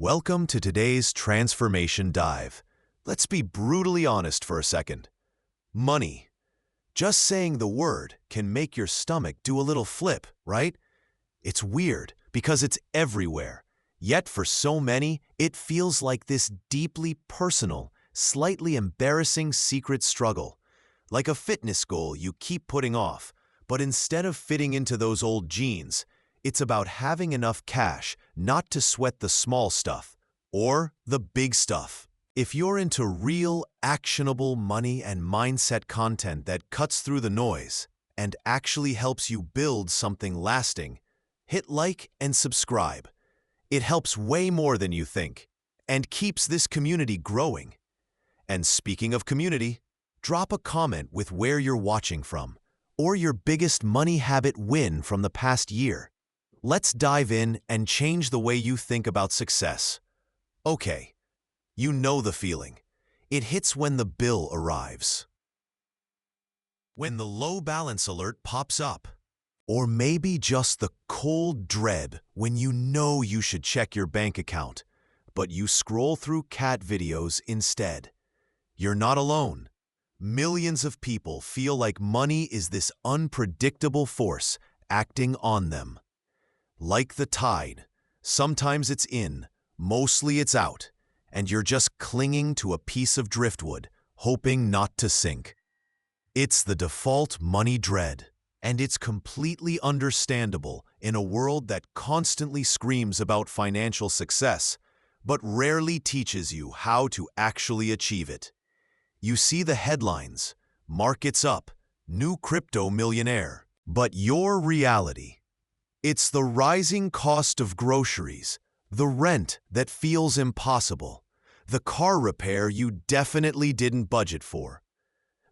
Welcome to today's Transformation Dive. Let's be brutally honest for a second. Money. Just saying the word can make your stomach do a little flip, right? It's weird because it's everywhere. Yet for so many, it feels like this deeply personal, slightly embarrassing secret struggle. Like a fitness goal you keep putting off, but instead of fitting into those old jeans, it's about having enough cash not to sweat the small stuff, or the big stuff. If you're into real, actionable money and mindset content that cuts through the noise and actually helps you build something lasting, hit like and subscribe. It helps way more than you think and keeps this community growing. And speaking of community, drop a comment with where you're watching from or your biggest money habit win from the past year. Let's dive in and change the way you think about success. Okay, you know the feeling. It hits when the bill arrives. When the low balance alert pops up. Or maybe just the cold dread when you know you should check your bank account, but you scroll through cat videos instead. You're not alone. Millions of people feel like money is this unpredictable force acting on them. Like the tide, sometimes it's in, mostly it's out, and you're just clinging to a piece of driftwood, hoping not to sink. It's the default money dread, and it's completely understandable in a world that constantly screams about financial success, but rarely teaches you how to actually achieve it. You see the headlines, markets up, new crypto millionaire, but your reality. It's the rising cost of groceries, the rent that feels impossible, the car repair you definitely didn't budget for.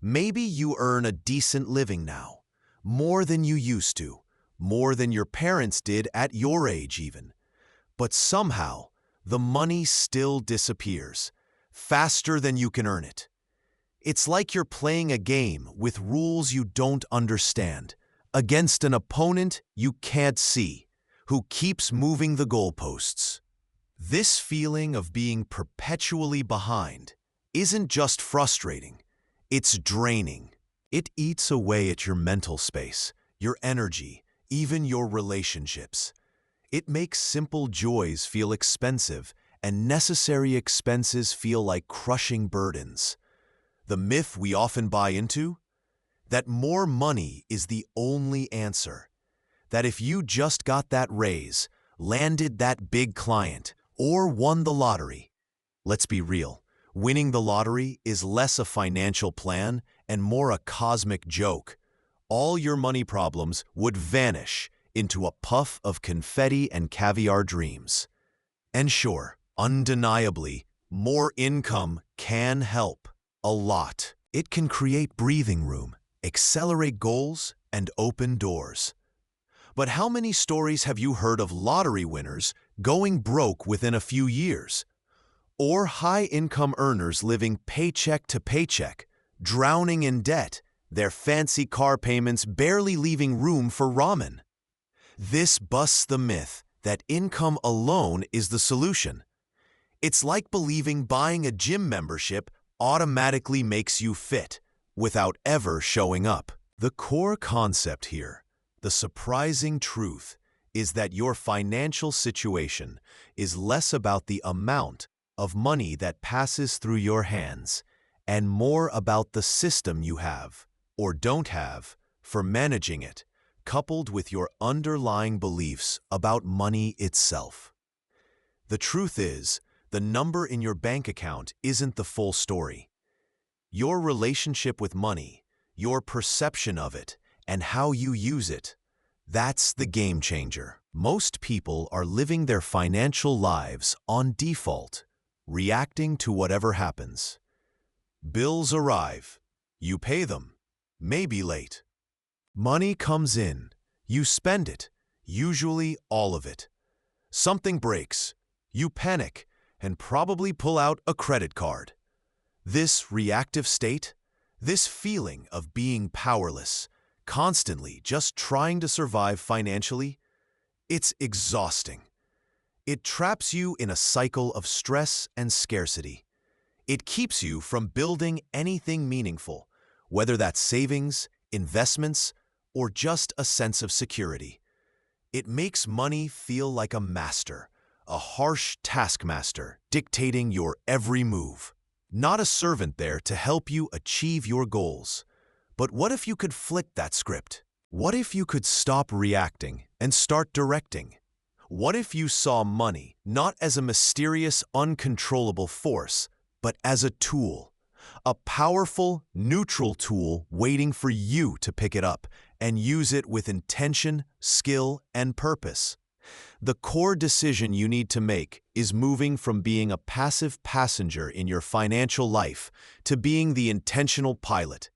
Maybe you earn a decent living now, more than you used to, more than your parents did at your age even. But somehow, the money still disappears, faster than you can earn it. It's like you're playing a game with rules you don't understand, against an opponent you can't see, who keeps moving the goalposts. This feeling of being perpetually behind isn't just frustrating, it's draining. It eats away at your mental space, your energy, even your relationships. It makes simple joys feel expensive and necessary expenses feel like crushing burdens. The myth we often buy into? That more money is the only answer. That if you just got that raise, landed that big client, or won the lottery. Let's be real, winning the lottery is less a financial plan and more a cosmic joke. All your money problems would vanish into a puff of confetti and caviar dreams. And sure, undeniably, more income can help. A lot. It can create breathing room, accelerate goals, and open doors. But how many stories have you heard of lottery winners going broke within a few years? Or high-income earners living paycheck to paycheck, drowning in debt, their fancy car payments barely leaving room for ramen? This busts the myth that income alone is the solution. It's like believing buying a gym membership automatically makes you fit without ever showing up. The core concept here, the surprising truth, is that your financial situation is less about the amount of money that passes through your hands and more about the system you have, or don't have, for managing it, coupled with your underlying beliefs about money itself. The truth is, the number in your bank account isn't the full story. Your relationship with money, your perception of it, and how you use it, that's the game changer. Most people are living their financial lives on default, reacting to whatever happens. Bills arrive, you pay them, maybe late. Money comes in, you spend it, usually all of it. Something breaks, you panic, and probably pull out a credit card. This reactive state, this feeling of being powerless, constantly just trying to survive financially, it's exhausting. It traps you in a cycle of stress and scarcity. It keeps you from building anything meaningful, whether that's savings, investments, or just a sense of security. It makes money feel like a master, a harsh taskmaster dictating your every move. Not a servant there to help you achieve your goals. But what if you could flick that script? What if you could stop reacting and start directing? What if you saw money not as a mysterious, uncontrollable force, but as a tool? A powerful, neutral tool waiting for you to pick it up and use it with intention, skill, and purpose. The core decision you need to make is moving from being a passive passenger in your financial life to being the intentional pilot.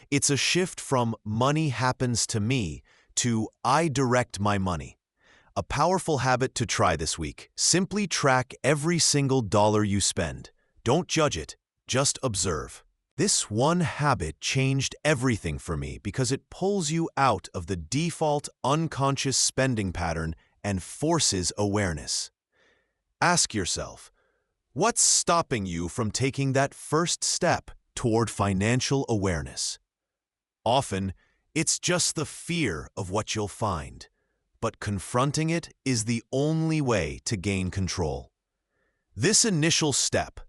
It's a shift from "money happens to me" to "I direct my money." A powerful habit to try this week. Simply track every single dollar you spend. Don't judge it, just observe. This one habit changed everything for me because it pulls you out of the default unconscious spending pattern and forces awareness. Ask yourself, what's stopping you from taking that first step toward financial awareness? Often, it's just the fear of what you'll find, but confronting it is the only way to gain control. This initial step,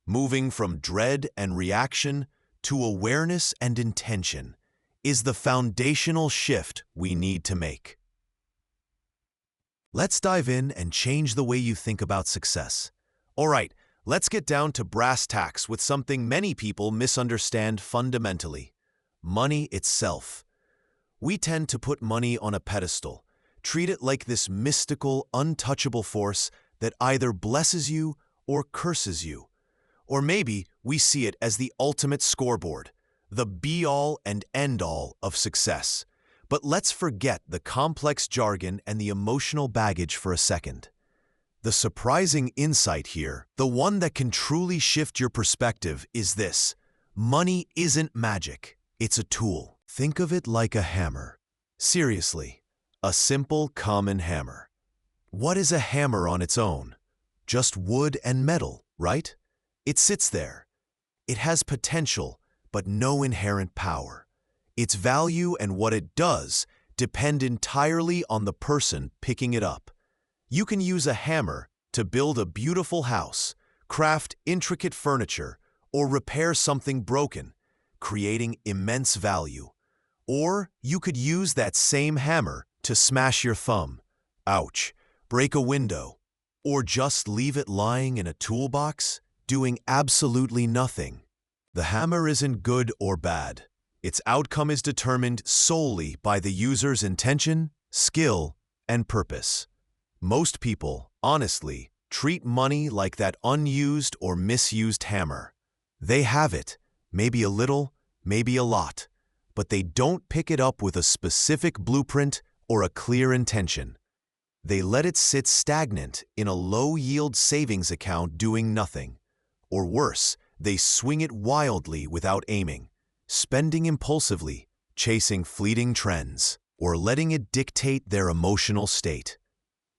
moving from dread and reaction to awareness and intention, is the foundational shift we need to make. Let's dive in and change the way you think about success. All right, let's get down to brass tacks with something many people misunderstand fundamentally: money itself. We tend to put money on a pedestal, treat it like this mystical, untouchable force that either blesses you or curses you. Or maybe we see it as the ultimate scoreboard, the be-all and end-all of success. But let's forget the complex jargon and the emotional baggage for a second. The surprising insight here, the one that can truly shift your perspective, is this: money isn't magic, it's a tool. Think of it like a hammer. Seriously, a simple, common hammer. What is a hammer on its own? Just wood and metal, right? It sits there. It has potential, but no inherent power. Its value and what it does depend entirely on the person picking it up. You can use a hammer to build a beautiful house, craft intricate furniture, or repair something broken, creating immense value. Or you could use that same hammer to smash your thumb, ouch, break a window, or just leave it lying in a toolbox, doing absolutely nothing. The hammer isn't good or bad. Its outcome is determined solely by the user's intention, skill, and purpose. Most people, honestly, treat money like that unused or misused hammer. They have it, maybe a little, maybe a lot, but they don't pick it up with a specific blueprint or a clear intention. They let it sit stagnant in a low-yield savings account doing nothing. Or worse, they swing it wildly without aiming, spending impulsively, chasing fleeting trends, or letting it dictate their emotional state.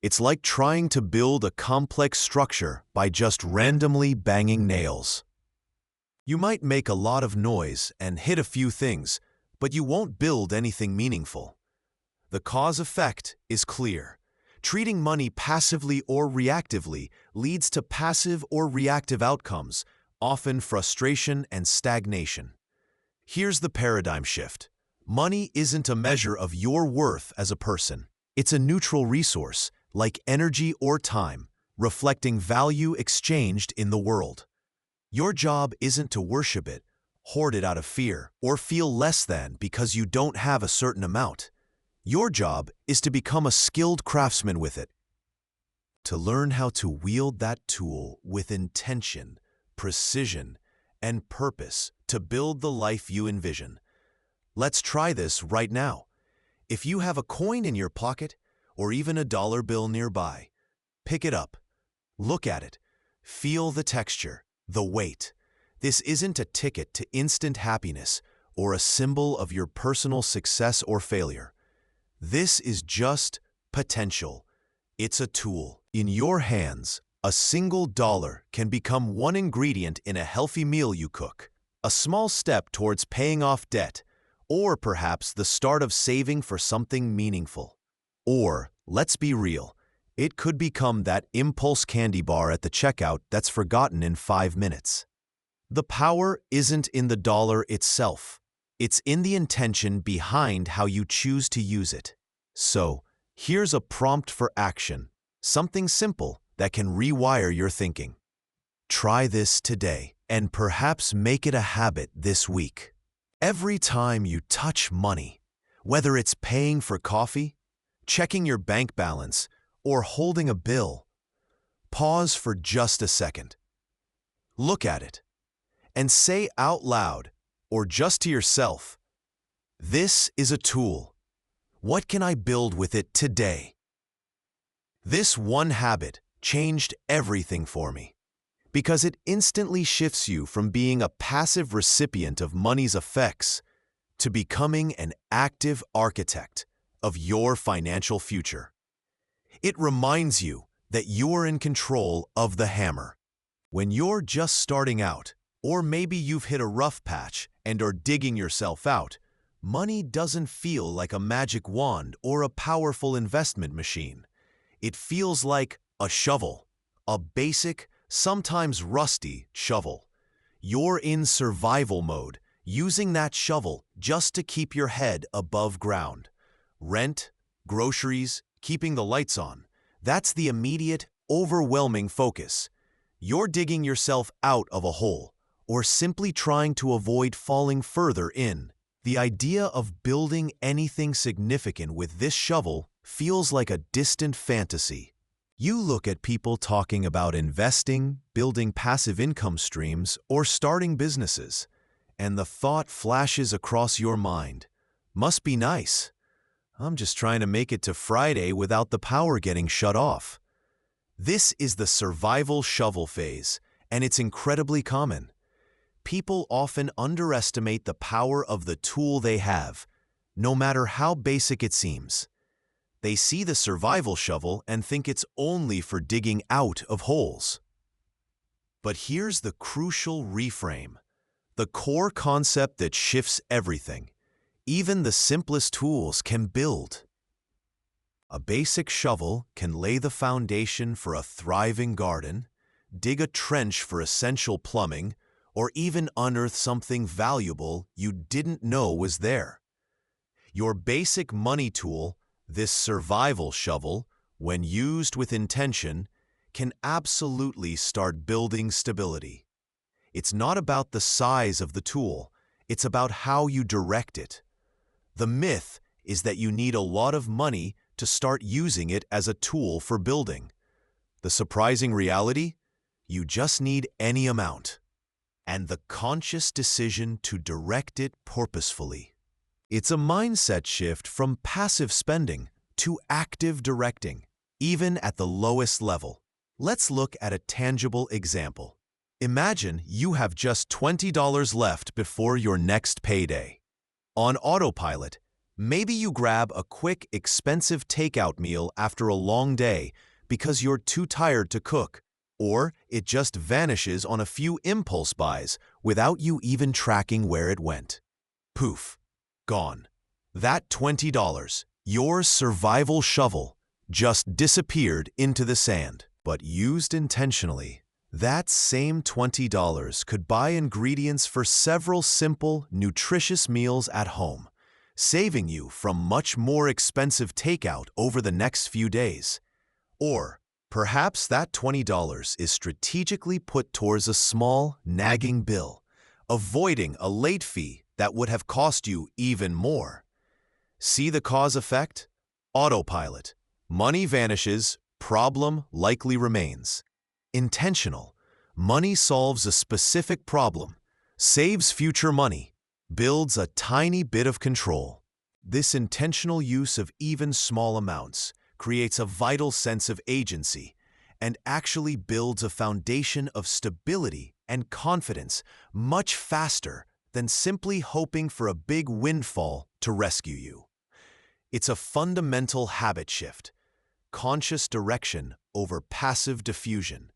It's like trying to build a complex structure by just randomly banging nails. You might make a lot of noise and hit a few things, but you won't build anything meaningful. The cause-effect is clear. Treating money passively or reactively leads to passive or reactive outcomes, often frustration and stagnation. Here's the paradigm shift. Money isn't a measure of your worth as a person. It's a neutral resource, like energy or time, reflecting value exchanged in the world. Your job isn't to worship it, hoard it out of fear, or feel less than because you don't have a certain amount. Your job is to become a skilled craftsman with it, to learn how to wield that tool with intention, precision, and purpose to build the life you envision. Let's try this right now. If you have a coin in your pocket, or even a dollar bill nearby, pick it up. Look at it. Feel the texture, the weight. This isn't a ticket to instant happiness or a symbol of your personal success or failure. This is just potential. It's a tool. In your hands, a single dollar can become one ingredient in a healthy meal you cook, a small step towards paying off debt, or perhaps the start of saving for something meaningful. Or, let's be real, it could become that impulse candy bar at the checkout that's forgotten in 5 minutes. The power isn't in the dollar itself. It's in the intention behind how you choose to use it. So, here's a prompt for action, something simple that can rewire your thinking. Try this today, and perhaps make it a habit this week. Every time you touch money, whether it's paying for coffee, checking your bank balance, or holding a bill, pause for just a second. Look at it, and say out loud, or just to yourself, "This is a tool. What can I build with it today?" This one habit changed everything for me, because it instantly shifts you from being a passive recipient of money's effects to becoming an active architect of your financial future. It reminds you that you're in control of the hammer. When you're just starting out, or maybe you've hit a rough patch and are digging yourself out, money doesn't feel like a magic wand or a powerful investment machine. It feels like a shovel, a basic, sometimes rusty shovel. You're in survival mode, using that shovel just to keep your head above ground. Rent, groceries, keeping the lights on. That's the immediate, overwhelming focus. You're digging yourself out of a hole, or simply trying to avoid falling further in. The idea of building anything significant with this shovel feels like a distant fantasy. You look at people talking about investing, building passive income streams, or starting businesses, and the thought flashes across your mind, "Must be nice. I'm just trying to make it to Friday without the power getting shut off." This is the survival shovel phase, and it's incredibly common. People often underestimate the power of the tool they have, no matter how basic it seems. They see the survival shovel and think it's only for digging out of holes. But here's the crucial reframe, the core concept that shifts everything. Even the simplest tools can build. A basic shovel can lay the foundation for a thriving garden, dig a trench for essential plumbing, or even unearth something valuable you didn't know was there. Your basic money tool, this survival shovel, when used with intention, can absolutely start building stability. It's not about the size of the tool, it's about how you direct it. The myth is that you need a lot of money to start using it as a tool for building. The surprising reality? You just need any amount, and the conscious decision to direct it purposefully. It's a mindset shift from passive spending to active directing, even at the lowest level. Let's look at a tangible example. Imagine you have just $20 left before your next payday. On autopilot, maybe you grab a quick, expensive takeout meal after a long day because you're too tired to cook, or it just vanishes on a few impulse buys without you even tracking where it went. Poof, gone. That $20, your survival shovel, just disappeared into the sand. But used intentionally, that same $20 could buy ingredients for several simple, nutritious meals at home, saving you from much more expensive takeout over the next few days. Or perhaps that $20 is strategically put towards a small, nagging bill, avoiding a late fee that would have cost you even more. See the cause effect? Autopilot. Money vanishes, problem likely remains. Intentional. Money solves a specific problem, saves future money, builds a tiny bit of control. This intentional use of even small amounts creates a vital sense of agency and actually builds a foundation of stability and confidence much faster than simply hoping for a big windfall to rescue you. It's a fundamental habit shift, conscious direction over passive diffusion.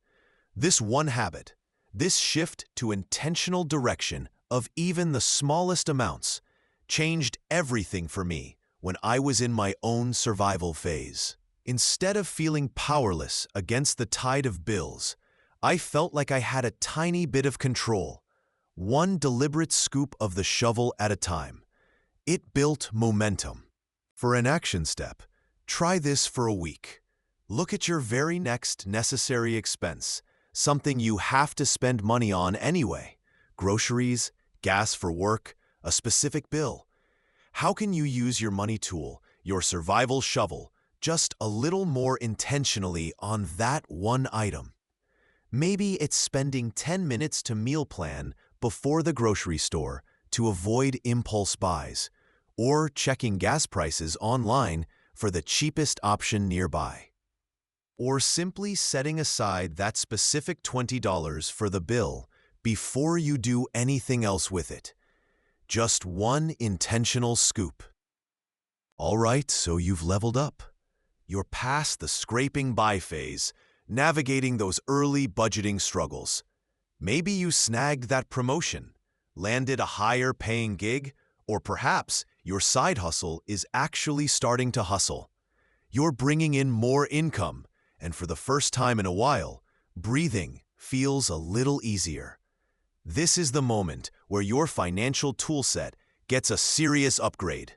This one habit, this shift to intentional direction of even the smallest amounts, changed everything for me when I was in my own survival phase. Instead of feeling powerless against the tide of bills, I felt like I had a tiny bit of control, one deliberate scoop of the shovel at a time. It built momentum. For an action step, try this for a week. Look at your very next necessary expense, something you have to spend money on anyway. Groceries, gas for work, a specific bill. How can you use your money tool, your survival shovel, just a little more intentionally on that one item? Maybe it's spending 10 minutes to meal plan before the grocery store to avoid impulse buys, or checking gas prices online for the cheapest option nearby. Or simply setting aside that specific $20 for the bill before you do anything else with it. Just one intentional scoop. All right, so you've leveled up. You're past the scraping by phase, navigating those early budgeting struggles. Maybe you snagged that promotion, landed a higher paying gig, or perhaps your side hustle is actually starting to hustle. You're bringing in more income, and for the first time in a while, breathing feels a little easier. This is the moment where your financial toolset gets a serious upgrade.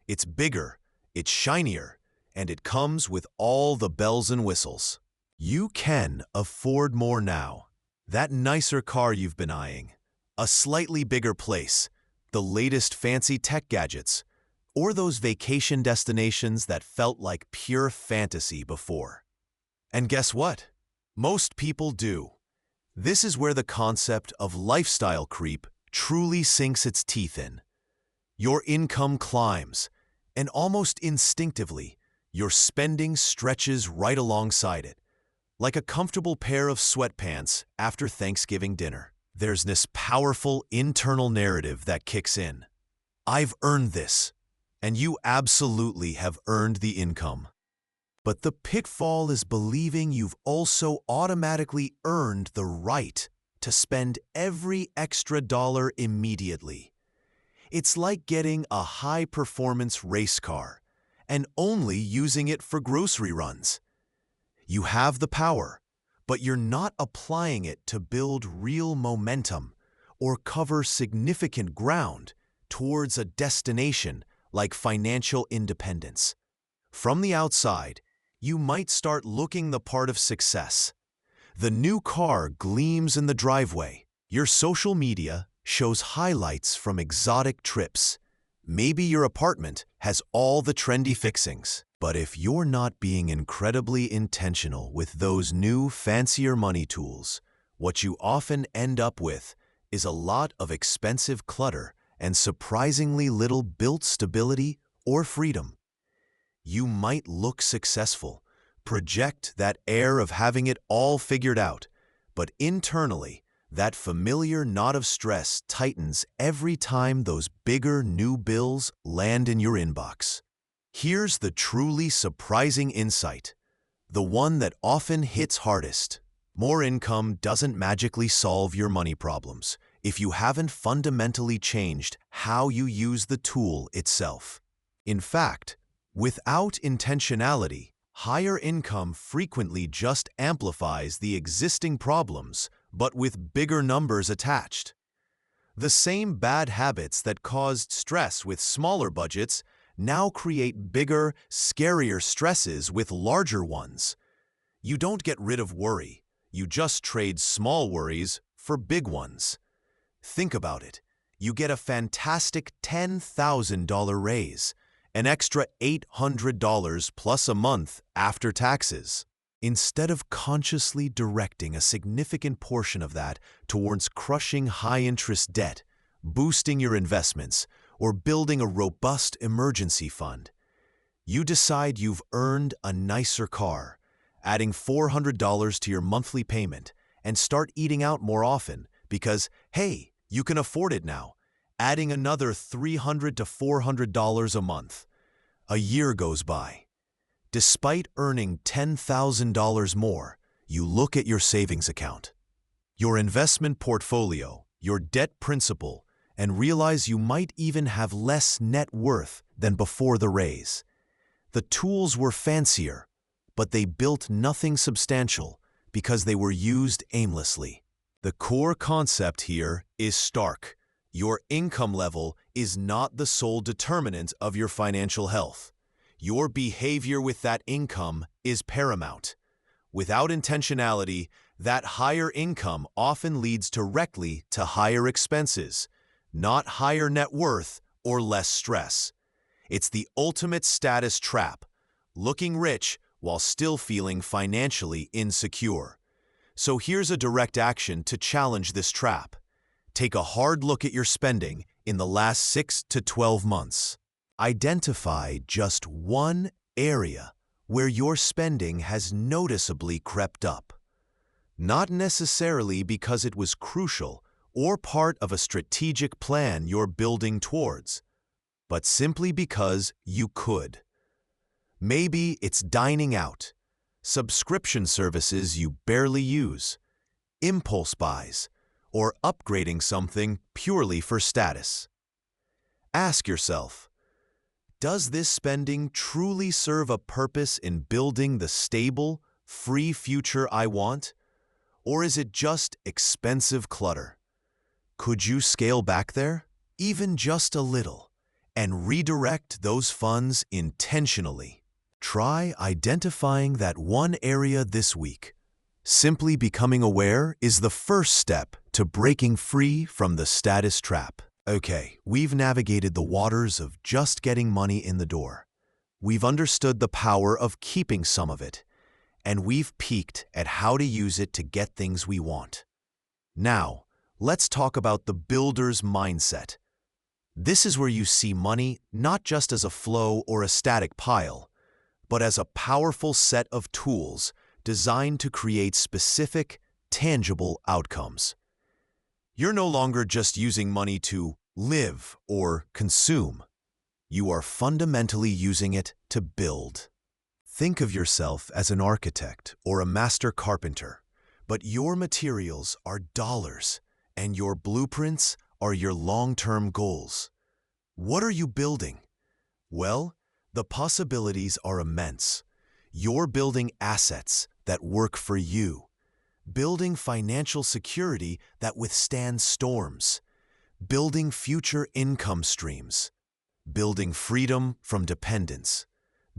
It's bigger, it's shinier, and it comes with all the bells and whistles. You can afford more now. That nicer car you've been eyeing, a slightly bigger place, the latest fancy tech gadgets, or those vacation destinations that felt like pure fantasy before. And guess what? Most people do. This is where the concept of lifestyle creep truly sinks its teeth in. Your income climbs, and almost instinctively, your spending stretches right alongside it, like a comfortable pair of sweatpants after Thanksgiving dinner. There's this powerful internal narrative that kicks in. I've earned this, and you absolutely have earned the income. But the pitfall is believing you've also automatically earned the right to spend every extra dollar immediately. It's like getting a high-performance race car and only using it for grocery runs. You have the power, but you're not applying it to build real momentum or cover significant ground towards a destination like financial independence. From the outside, you might start looking the part of success. The new car gleams in the driveway. Your social media shows highlights from exotic trips. Maybe your apartment has all the trendy fixings. But if you're not being incredibly intentional with those new, fancier money tools, what you often end up with is a lot of expensive clutter and surprisingly little built stability or freedom. You might look successful, project that air of having it all figured out, but internally, that familiar knot of stress tightens every time those bigger new bills land in your inbox. Here's the truly surprising insight, the one that often hits hardest. More income doesn't magically solve your money problems if you haven't fundamentally changed how you use the tool itself. In fact, without intentionality, higher income frequently just amplifies the existing problems, but with bigger numbers attached. The same bad habits that caused stress with smaller budgets now create bigger, scarier stresses with larger ones. You don't get rid of worry, you just trade small worries for big ones. Think about it. You get a fantastic $10,000 raise, an extra $800 plus a month after taxes. Instead of consciously directing a significant portion of that towards crushing high-interest debt, boosting your investments, or building a robust emergency fund, you decide you've earned a nicer car, adding $400 to your monthly payment, and start eating out more often because, hey, you can afford it now, adding another $300 to $400 a month. A year goes by. Despite earning $10,000 more, you look at your savings account, your investment portfolio, your debt principal, and realize you might even have less net worth than before the raise. The tools were fancier, but they built nothing substantial because they were used aimlessly. The core concept here is stark. Your income level is not the sole determinant of your financial health. Your behavior with that income is paramount. Without intentionality, that higher income often leads directly to higher expenses, not higher net worth or less stress. It's the ultimate status trap, looking rich while still feeling financially insecure. So here's a direct action to challenge this trap. Take a hard look at your spending in the last 6 to 12 months. Identify just one area where your spending has noticeably crept up. Not necessarily because it was crucial or part of a strategic plan you're building towards, but simply because you could. Maybe it's dining out, subscription services you barely use, impulse buys, or upgrading something purely for status. Ask yourself, does this spending truly serve a purpose in building the stable, free future I want? Or is it just expensive clutter? Could you scale back there, even just a little, and redirect those funds intentionally? Try identifying that one area this week. Simply becoming aware is the first step to breaking free from the status trap. Okay, we've navigated the waters of just getting money in the door. We've understood the power of keeping some of it, and we've peeked at how to use it to get things we want. Now, let's talk about the builder's mindset. This is where you see money not just as a flow or a static pile, but as a powerful set of tools designed to create specific, tangible outcomes. You're no longer just using money to live or consume. You are fundamentally using it to build. Think of yourself as an architect or a master carpenter, but your materials are dollars, and your blueprints are your long-term goals. What are you building? Well, the possibilities are immense. You're building assets that work for you, building financial security that withstands storms, building future income streams, building freedom from dependence,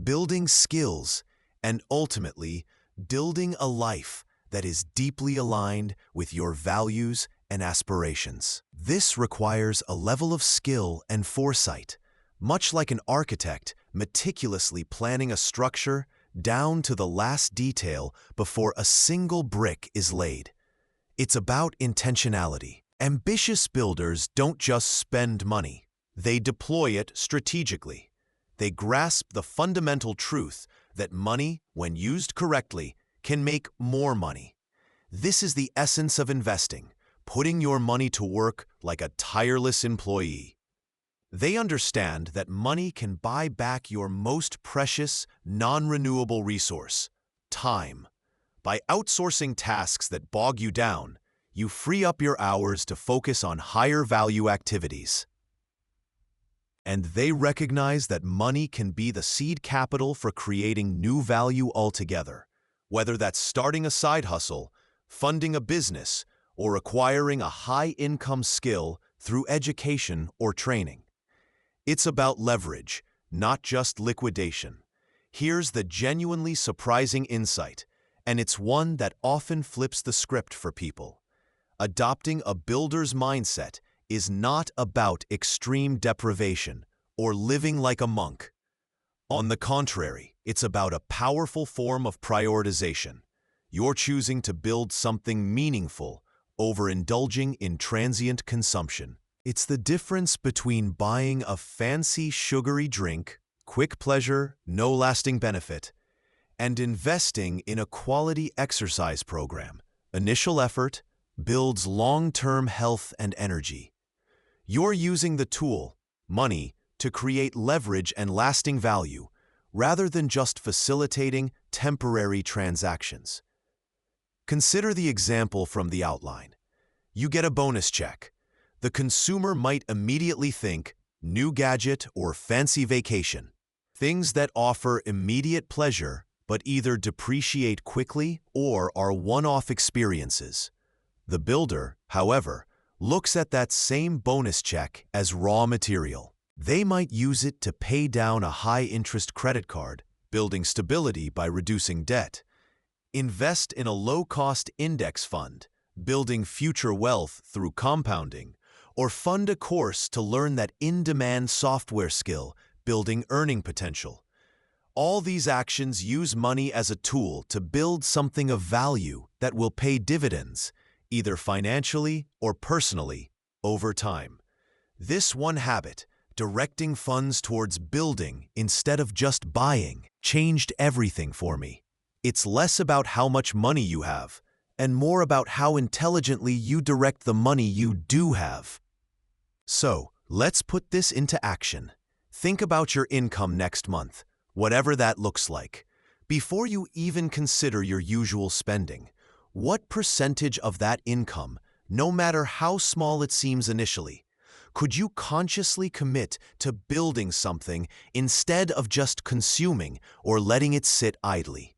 building skills, and ultimately, building a life that is deeply aligned with your values and aspirations. This requires a level of skill and foresight, much like an architect meticulously planning a structure down to the last detail before a single brick is laid. It's about intentionality. Ambitious builders don't just spend money. They deploy it strategically. They grasp the fundamental truth that money, when used correctly, can make more money. This is the essence of investing, putting your money to work like a tireless employee. They understand that money can buy back your most precious, non-renewable resource, time. By outsourcing tasks that bog you down, you free up your hours to focus on higher-value activities. And they recognize that money can be the seed capital for creating new value altogether, whether that's starting a side hustle, funding a business, or acquiring a high-income skill through education or training. It's about leverage, not just liquidation. Here's the genuinely surprising insight, and it's one that often flips the script for people. Adopting a builder's mindset is not about extreme deprivation or living like a monk. On the contrary, it's about a powerful form of prioritization. You're choosing to build something meaningful over indulging in transient consumption. It's the difference between buying a fancy sugary drink, quick pleasure, no lasting benefit, and investing in a quality exercise program. Initial effort builds long-term health and energy. You're using the tool, money, to create leverage and lasting value, rather than just facilitating temporary transactions. Consider the example from the outline. You get a bonus check. The consumer might immediately think new gadget or fancy vacation, things that offer immediate pleasure but either depreciate quickly or are one-off experiences. The builder, however, looks at that same bonus check as raw material. They might use it to pay down a high-interest credit card, building stability by reducing debt, invest in a low-cost index fund, building future wealth through compounding, or fund a course to learn that in-demand software skill, building earning potential. All these actions use money as a tool to build something of value that will pay dividends, either financially or personally, over time. This one habit, directing funds towards building instead of just buying, changed everything for me. It's less about how much money you have, and more about how intelligently you direct the money you do have. So, let's put this into action. Think about your income next month, whatever that looks like. Before you even consider your usual spending, what percentage of that income, no matter how small it seems initially, could you consciously commit to building something instead of just consuming or letting it sit idly?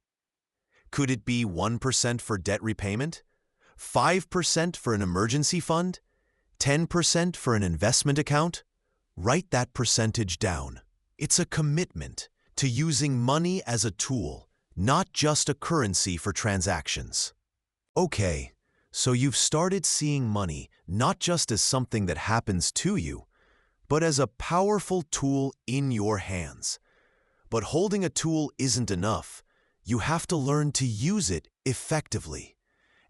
Could it be 1% for debt repayment? 5% for an emergency fund? 10% for an investment account? Write that percentage down. It's a commitment to using money as a tool, not just a currency for transactions. Okay, so you've started seeing money not just as something that happens to you, but as a powerful tool in your hands. But holding a tool isn't enough. You have to learn to use it effectively.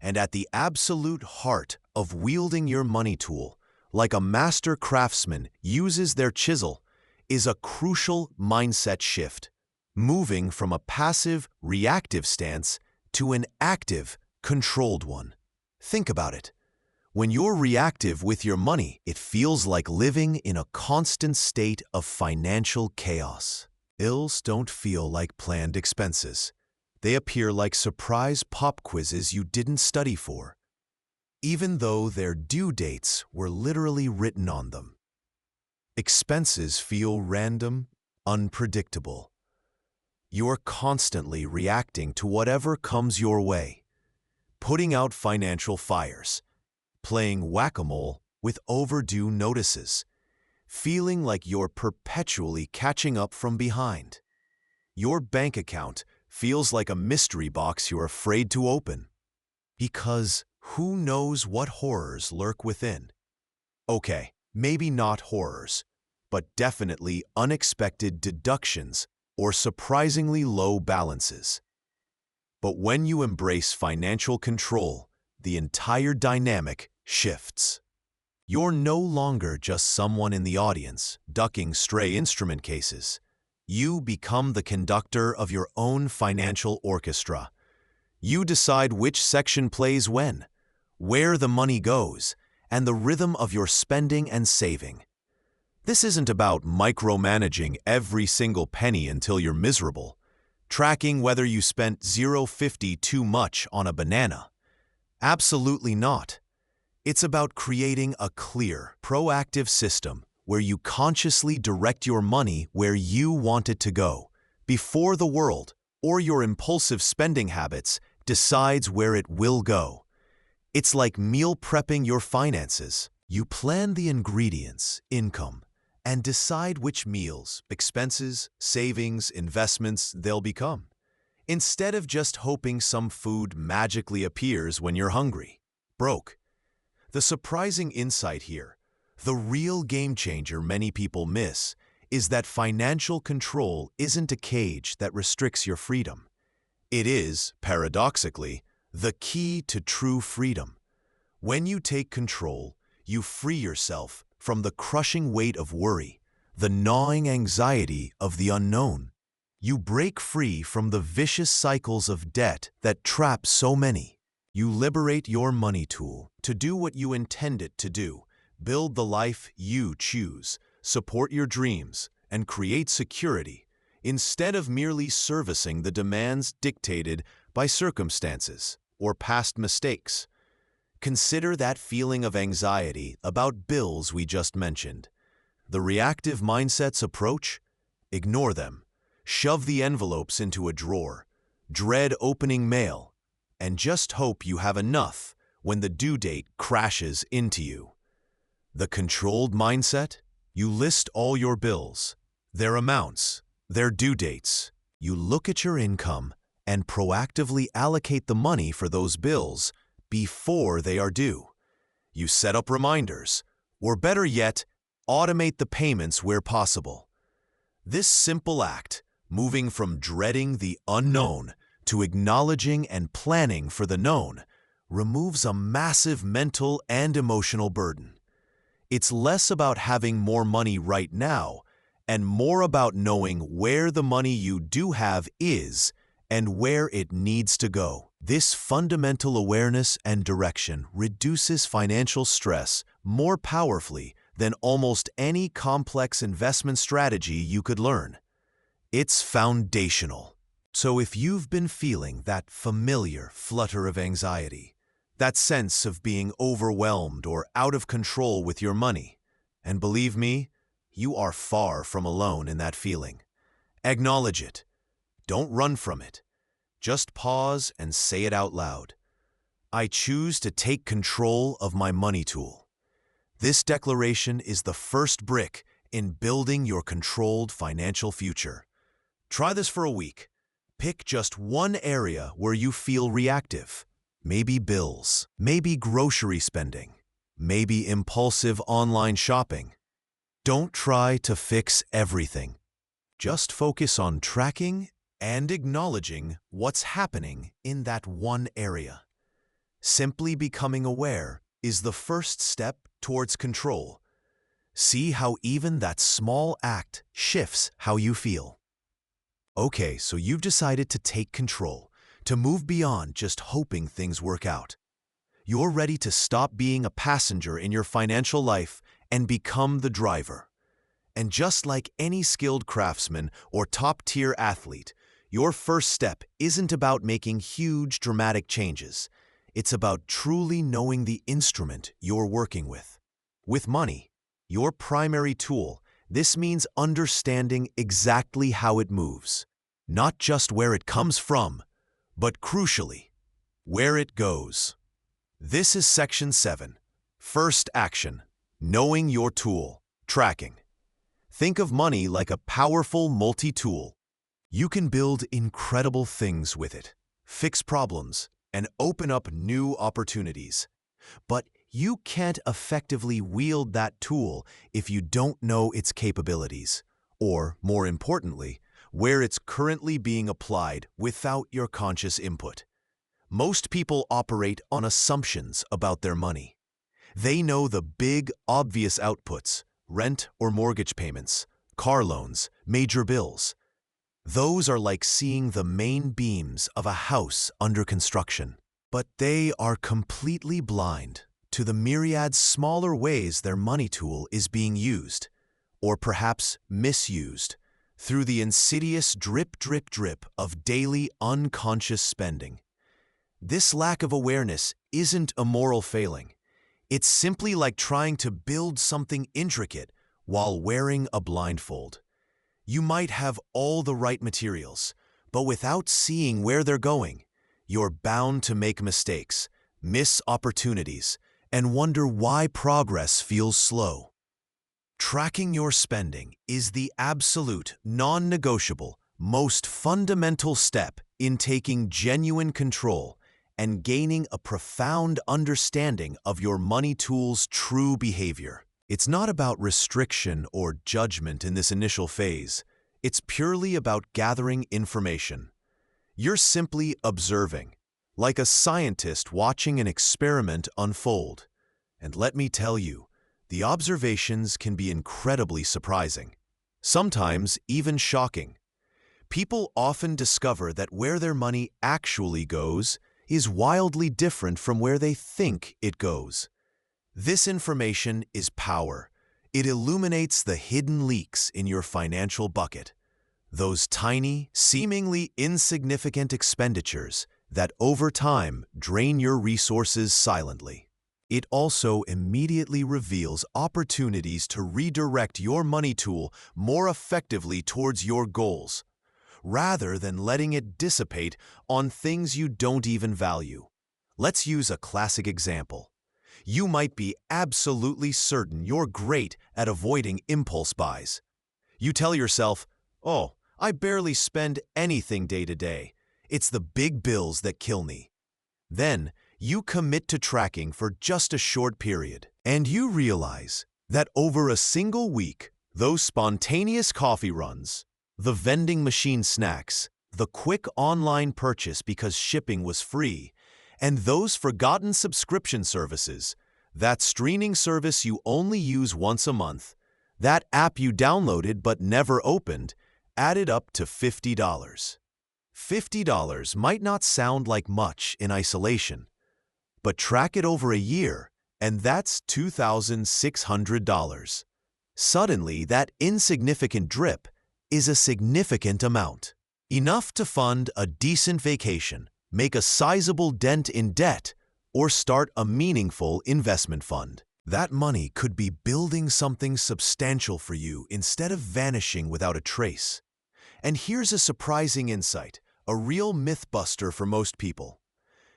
And at the absolute heart of wielding your money tool, like a master craftsman uses their chisel, is a crucial mindset shift, moving from a passive, reactive stance to an active, controlled one. Think about it. When you're reactive with your money, it feels like living in a constant state of financial chaos. Bills don't feel like planned expenses. They appear like surprise pop quizzes you didn't study for, even though their due dates were literally written on them. Expenses feel random, unpredictable. You're constantly reacting to whatever comes your way, putting out financial fires, playing whack-a-mole with overdue notices, feeling like you're perpetually catching up from behind. Your bank account feels like a mystery box you're afraid to open, because who knows what horrors lurk within? Okay, maybe not horrors, but definitely unexpected deductions or surprisingly low balances. But when you embrace financial control, the entire dynamic shifts. You're no longer just someone in the audience ducking stray instrument cases. You become the conductor of your own financial orchestra. You decide which section plays when, where the money goes, and the rhythm of your spending and saving. This isn't about micromanaging every single penny until you're miserable, tracking whether you spent $0.50 too much on a banana. Absolutely not. It's about creating a clear, proactive system where you consciously direct your money where you want it to go, before the world or your impulsive spending habits decides where it will go. It's like meal prepping your finances. You plan the ingredients, income, and decide which meals, expenses, savings, investments they'll become, instead of just hoping some food magically appears when you're hungry. Broke. The surprising insight here, the real game changer many people miss, is that financial control isn't a cage that restricts your freedom. It is, paradoxically, the key to true freedom. When you take control, you free yourself from the crushing weight of worry, the gnawing anxiety of the unknown. You break free from the vicious cycles of debt that trap so many. You liberate your money tool to do what you intend it to do, build the life you choose, support your dreams, and create security instead of merely servicing the demands dictated by circumstances or past mistakes. Consider that feeling of anxiety about bills we just mentioned. The reactive mindset's approach? Ignore them. Shove the envelopes into a drawer. Dread opening mail. And just hope you have enough when the due date crashes into you. The controlled mindset? You list all your bills, their amounts, their due dates. You look at your income and proactively allocate the money for those bills before they are due. You set up reminders, or better yet, automate the payments where possible. This simple act, moving from dreading the unknown to acknowledging and planning for the known, removes a massive mental and emotional burden. It's less about having more money right now and more about knowing where the money you do have is and where it needs to go. This fundamental awareness and direction reduces financial stress more powerfully than almost any complex investment strategy you could learn. It's foundational. So if you've been feeling that familiar flutter of anxiety, that sense of being overwhelmed or out of control with your money, and believe me, you are far from alone in that feeling. Acknowledge it. Don't run from it. Just pause and say it out loud. I choose to take control of my money tool. This declaration is the first brick in building your controlled financial future. Try this for a week. Pick just one area where you feel reactive. Maybe bills, maybe grocery spending, maybe impulsive online shopping. Don't try to fix everything. Just focus on tracking and acknowledging what's happening in that one area. Simply becoming aware is the first step towards control. See how even that small act shifts how you feel. Okay, so you've decided to take control, to move beyond just hoping things work out. You're ready to stop being a passenger in your financial life and become the driver. And just like any skilled craftsman or top-tier athlete, your first step isn't about making huge, dramatic changes. It's about truly knowing the instrument you're working with. With money, your primary tool, this means understanding exactly how it moves. Not just where it comes from, but crucially, where it goes. This is Section 7. First action, knowing your tool, tracking. Think of money like a powerful multi-tool. You can build incredible things with it, fix problems, and open up new opportunities. But you can't effectively wield that tool if you don't know its capabilities, or, more importantly, where it's currently being applied without your conscious input. Most people operate on assumptions about their money. They know the big, obvious outputs, rent or mortgage payments, car loans, major bills. Those are like seeing the main beams of a house under construction. But they are completely blind to the myriad smaller ways their money tool is being used, or perhaps misused, through the insidious drip, drip, drip of daily unconscious spending. This lack of awareness isn't a moral failing. It's simply like trying to build something intricate while wearing a blindfold. You might have all the right materials, but without seeing where they're going, you're bound to make mistakes, miss opportunities, and wonder why progress feels slow. Tracking your spending is the absolute, non-negotiable, most fundamental step in taking genuine control and gaining a profound understanding of your money tool's true behavior. It's not about restriction or judgment in this initial phase. It's purely about gathering information. You're simply observing, like a scientist watching an experiment unfold. And let me tell you, the observations can be incredibly surprising, sometimes even shocking. People often discover that where their money actually goes is wildly different from where they think it goes. This information is power. It illuminates the hidden leaks in your financial bucket. Those tiny, seemingly insignificant expenditures that over time drain your resources silently. It also immediately reveals opportunities to redirect your money tool more effectively towards your goals, rather than letting it dissipate on things you don't even value. Let's use a classic example. You might be absolutely certain you're great at avoiding impulse buys. You tell yourself, "Oh, I barely spend anything day to day. It's the big bills that kill me." Then, you commit to tracking for just a short period, and you realize that over a single week, those spontaneous coffee runs, the vending machine snacks, the quick online purchase because shipping was free, and those forgotten subscription services, that streaming service you only use once a month, that app you downloaded but never opened, added up to $50. $50 might not sound like much in isolation, but track it over a year, and that's $2,600. Suddenly, that insignificant drip is a significant amount. Enough to fund a decent vacation, make a sizable dent in debt, or start a meaningful investment fund. That money could be building something substantial for you instead of vanishing without a trace. And here's a surprising insight, a real myth-buster for most people.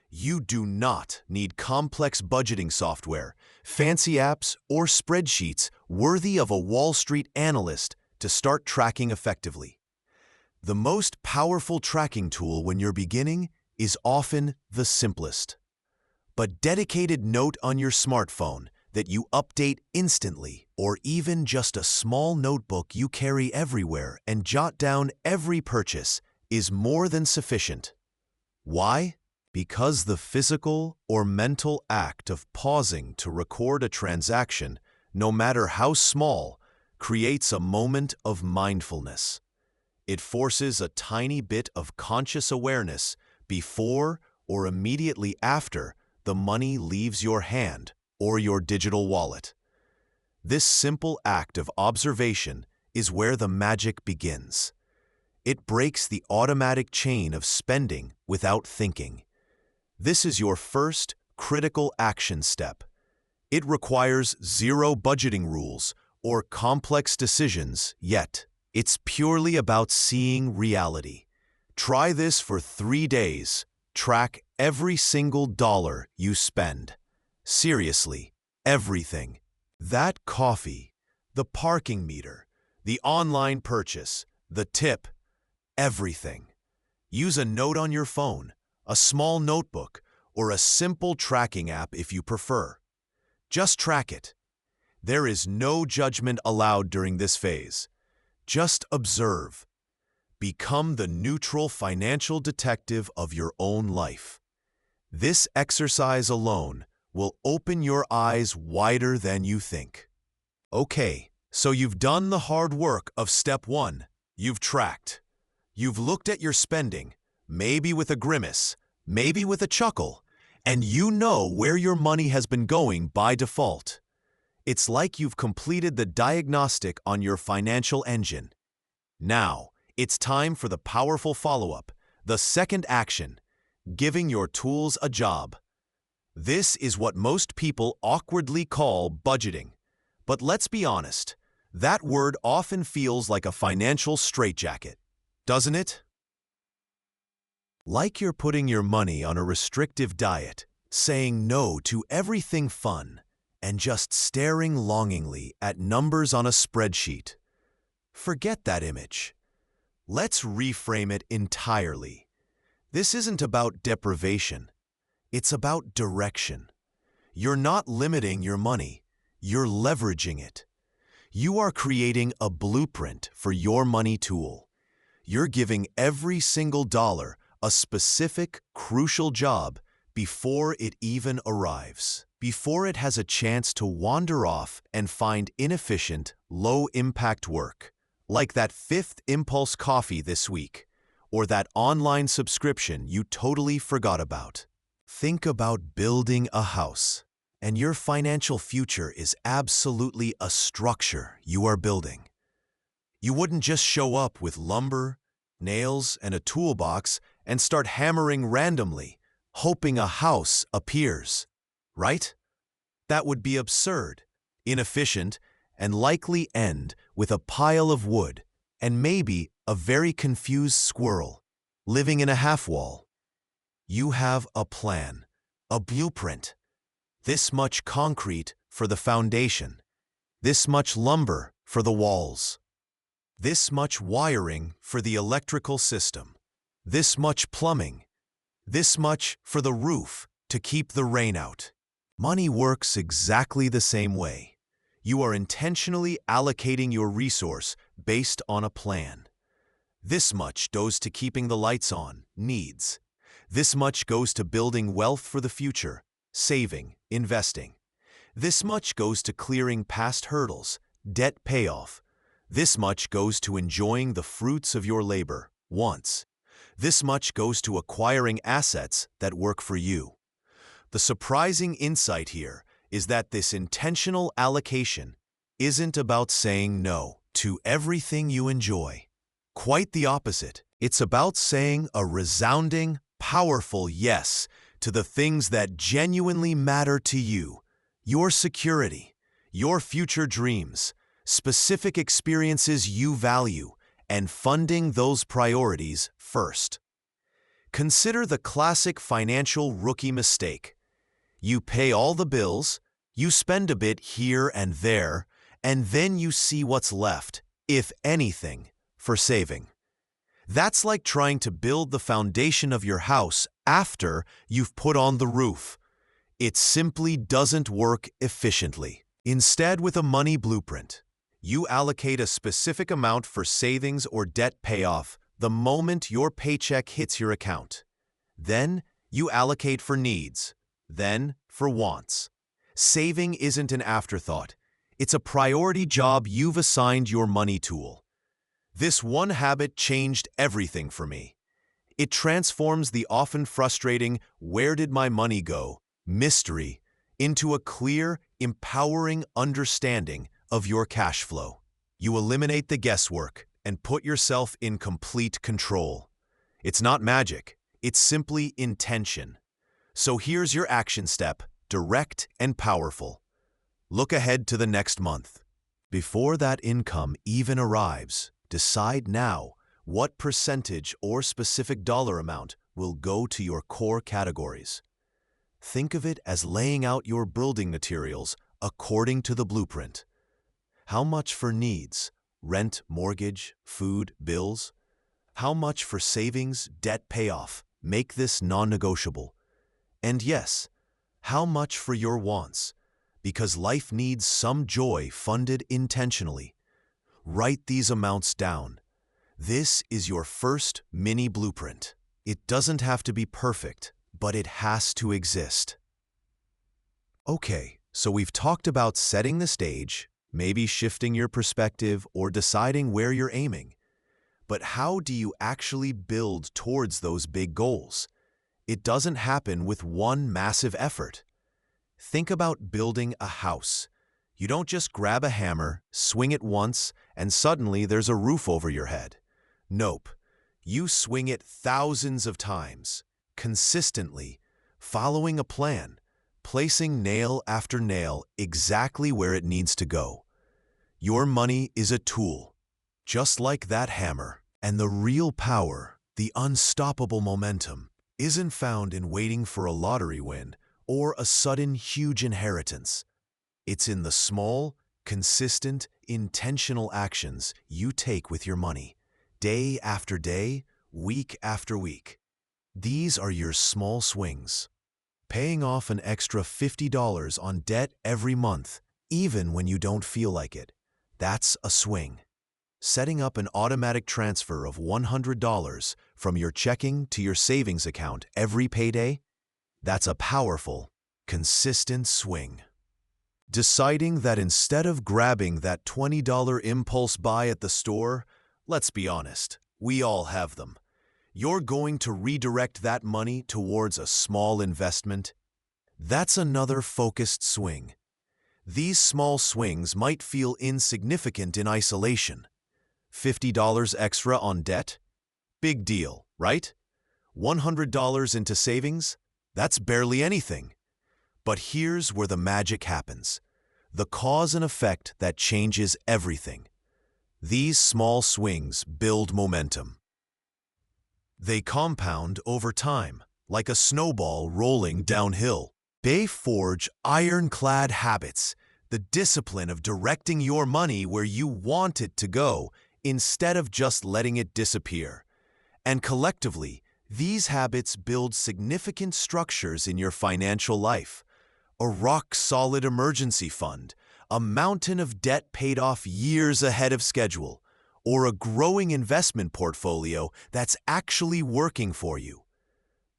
You do not need complex budgeting software, fancy apps, or spreadsheets worthy of a Wall Street analyst to start tracking effectively. The most powerful tracking tool when you're beginning is often the simplest. But dedicated note on your smartphone that you update instantly, or even just a small notebook you carry everywhere and jot down every purchase, is more than sufficient. Why? Because the physical or mental act of pausing to record a transaction, no matter how small, creates a moment of mindfulness. It forces a tiny bit of conscious awareness before or immediately after the money leaves your hand or your digital wallet. This simple act of observation is where the magic begins. It breaks the automatic chain of spending without thinking. This is your first critical action step. It requires zero budgeting rules or complex decisions, yet it's purely about seeing reality. Try this for 3 days. Track every single dollar you spend. Seriously, everything. That coffee, the parking meter, the online purchase, the tip, everything. Use a note on your phone, a small notebook, or a simple tracking app if you prefer. Just track it. There is no judgment allowed during this phase. Just observe. Become the neutral financial detective of your own life. This exercise alone will open your eyes wider than you think. Okay, so you've done the hard work of step 1. You've tracked. You've looked at your spending, maybe with a grimace, maybe with a chuckle, and you know where your money has been going by default. It's like you've completed the diagnostic on your financial engine. Now, it's time for the powerful follow-up, the second action, giving your tools a job. This is what most people awkwardly call budgeting. But let's be honest, that word often feels like a financial straitjacket, doesn't it? Like you're putting your money on a restrictive diet, saying no to everything fun, and just staring longingly at numbers on a spreadsheet. Forget that image. Let's reframe it entirely. This isn't about deprivation. It's about direction. You're not limiting your money. You're leveraging it. You are creating a blueprint for your money tool. You're giving every single dollar a specific, crucial job before it even arrives, before it has a chance to wander off and find inefficient, low-impact work, like that 5th impulse coffee this week, or that online subscription you totally forgot about. Think about building a house, and your financial future is absolutely a structure you are building. You wouldn't just show up with lumber, nails, and a toolbox and start hammering randomly, hoping a house appears, right? That would be absurd, inefficient, and likely end with a pile of wood and maybe a very confused squirrel living in a half-wall. You have a plan, a blueprint. This much concrete for the foundation, this much lumber for the walls, this much wiring for the electrical system, this much plumbing, this much for the roof to keep the rain out. Money works exactly the same way. You are intentionally allocating your resource based on a plan. This much goes to keeping the lights on, needs. This much goes to building wealth for the future, saving, investing. This much goes to clearing past hurdles, debt payoff. This much goes to enjoying the fruits of your labor, wants. This much goes to acquiring assets that work for you. The surprising insight here is that this intentional allocation isn't about saying no to everything you enjoy. Quite the opposite. It's about saying a resounding, powerful yes to the things that genuinely matter to you, your security, your future dreams, specific experiences you value, and funding those priorities first. Consider the classic financial rookie mistake. You pay all the bills, you spend a bit here and there, and then you see what's left, if anything, for saving. That's like trying to build the foundation of your house after you've put on the roof. It simply doesn't work efficiently. Instead, with a money blueprint, you allocate a specific amount for savings or debt payoff the moment your paycheck hits your account. Then you allocate for needs, then for wants. Saving isn't an afterthought. It's a priority job you've assigned your money tool. This one habit changed everything for me. It transforms the often frustrating "where did my money go" mystery into a clear, empowering understanding of your cash flow. You eliminate the guesswork and put yourself in complete control. It's not magic, it's simply intention. So here's your action step, direct and powerful. Look ahead to the next month. Before that income even arrives, decide now what percentage or specific dollar amount will go to your core categories. Think of it as laying out your building materials according to the blueprint. How much for needs, rent, mortgage, food, bills? How much for savings, debt payoff? Make this non-negotiable. And yes, how much for your wants? Because life needs some joy funded intentionally. Write these amounts down. This is your first mini blueprint. It doesn't have to be perfect, but it has to exist. Okay, so we've talked about setting the stage, maybe shifting your perspective or deciding where you're aiming. But how do you actually build towards those big goals? It doesn't happen with one massive effort. Think about building a house. You don't just grab a hammer, swing it once, and suddenly there's a roof over your head. Nope. You swing it thousands of times, consistently, following a plan, placing nail after nail exactly where it needs to go. Your money is a tool, just like that hammer, and the real power, the unstoppable momentum, isn't found in waiting for a lottery win or a sudden huge inheritance. It's in the small, consistent, intentional actions you take with your money, day after day, week after week. These are your small swings. Paying off an extra $50 on debt every month, even when you don't feel like it. That's a swing. Setting up an automatic transfer of $100 from your checking to your savings account every payday? That's a powerful, consistent swing. Deciding that instead of grabbing that $20 impulse buy at the store, let's be honest, we all have them. You're going to redirect that money towards a small investment. That's another focused swing. These small swings might feel insignificant in isolation, $50 extra on debt? Big deal, right? $100 into savings? That's barely anything. But here's where the magic happens. The cause and effect that changes everything. These small swings build momentum. They compound over time, like a snowball rolling downhill. They forge ironclad habits, the discipline of directing your money where you want it to go instead of just letting it disappear. And collectively, these habits build significant structures in your financial life. A rock-solid emergency fund, a mountain of debt paid off years ahead of schedule, or a growing investment portfolio that's actually working for you.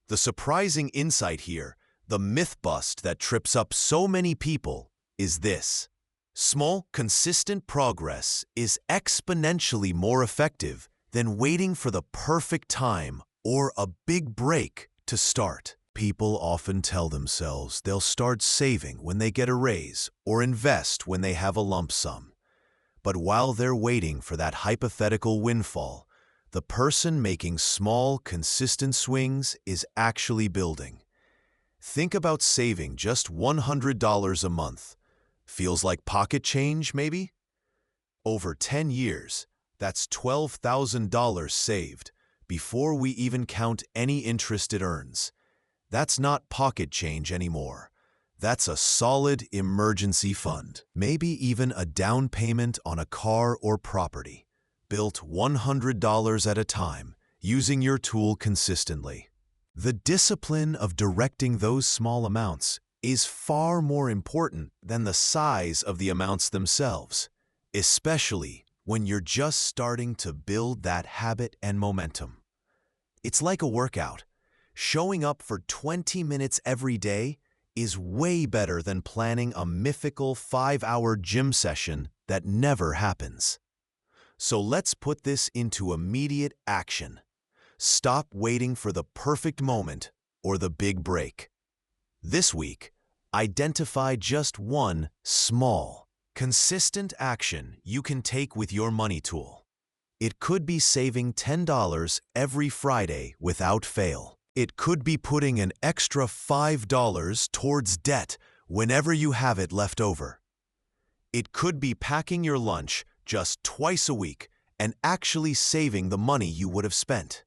The surprising insight here, the myth bust that trips up so many people, is this. Small, consistent progress is exponentially more effective than waiting for the perfect time or a big break to start. People often tell themselves they'll start saving when they get a raise or invest when they have a lump sum. But while they're waiting for that hypothetical windfall, the person making small, consistent swings is actually building. Think about saving just $100 a month. Feels like pocket change, maybe? Over 10 years, that's $12,000 saved before we even count any interest it earns. That's not pocket change anymore. That's a solid emergency fund, maybe even a down payment on a car or property, built $100 at a time, using your tool consistently. The discipline of directing those small amounts is far more important than the size of the amounts themselves, especially when you're just starting to build that habit and momentum. It's like a workout. Showing up for 20 minutes every day is way better than planning a mythical 5-hour gym session that never happens. So let's put this into immediate action. Stop waiting for the perfect moment or the big break. This week, identify just one small, consistent action you can take with your money tool. It could be saving $10 every Friday without fail. It could be putting an extra $5 towards debt whenever you have it left over. It could be packing your lunch just twice a week and actually saving the money you would have spent.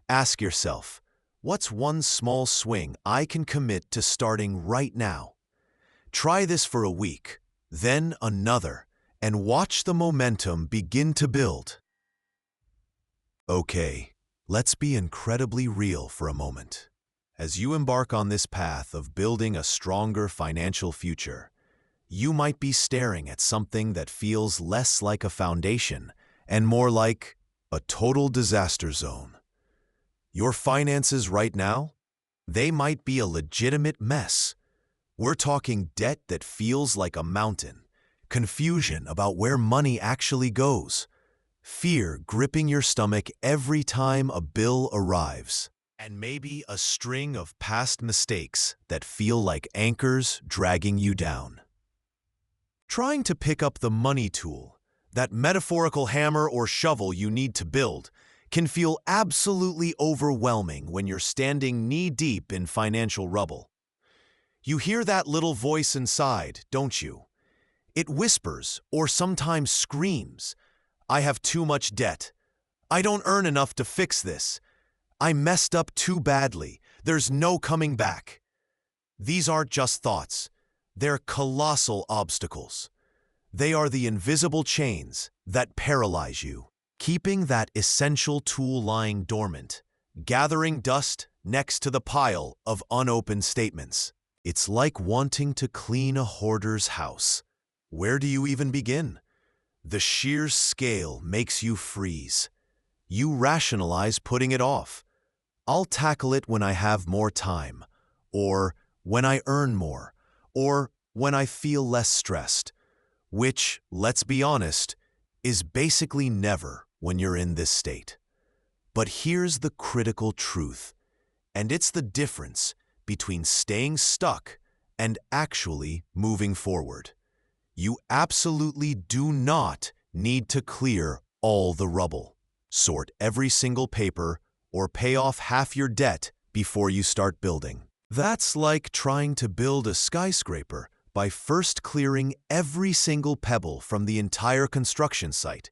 Ask yourself, what's one small swing I can commit to starting right now? Try this for a week, then another, and watch the momentum begin to build. Okay, let's be incredibly real for a moment. As you embark on this path of building a stronger financial future, you might be staring at something that feels less like a foundation and more like a total disaster zone. Your finances right now, they might be a legitimate mess. We're talking debt that feels like a mountain, confusion about where money actually goes, fear gripping your stomach every time a bill arrives, and maybe a string of past mistakes that feel like anchors dragging you down. Trying to pick up the money tool, that metaphorical hammer or shovel you need to build, can feel absolutely overwhelming when you're standing knee-deep in financial rubble. You hear that little voice inside, don't you? It whispers or sometimes screams, "I have too much debt. I don't earn enough to fix this. I messed up too badly. There's no coming back." These aren't just thoughts. They're colossal obstacles. They are the invisible chains that paralyze you, keeping that essential tool lying dormant, gathering dust next to the pile of unopened statements. It's like wanting to clean a hoarder's house. Where do you even begin? The sheer scale makes you freeze. You rationalize putting it off. I'll tackle it when I have more time, or when I earn more, or when I feel less stressed, which, let's be honest, is basically never when you're in this state. But here's the critical truth, and it's the difference between staying stuck and actually moving forward. You absolutely do not need to clear all the rubble. Sort every single paper or pay off half your debt before you start building. That's like trying to build a skyscraper by first clearing every single pebble from the entire construction site.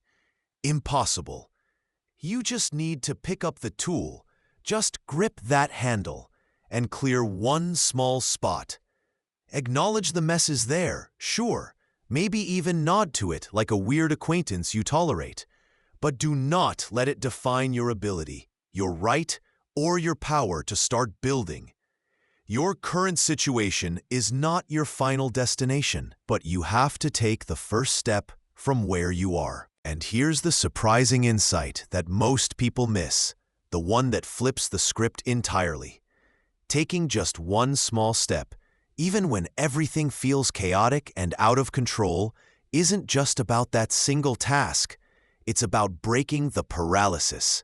Impossible. You just need to pick up the tool, just grip that handle, and clear one small spot. Acknowledge the mess is there, sure, maybe even nod to it like a weird acquaintance you tolerate. But do not let it define your ability, your right, or your power to start building. Your current situation is not your final destination, but you have to take the first step from where you are. And here's the surprising insight that most people miss, the one that flips the script entirely. Taking just one small step, even when everything feels chaotic and out of control, isn't just about that single task. It's about breaking the paralysis.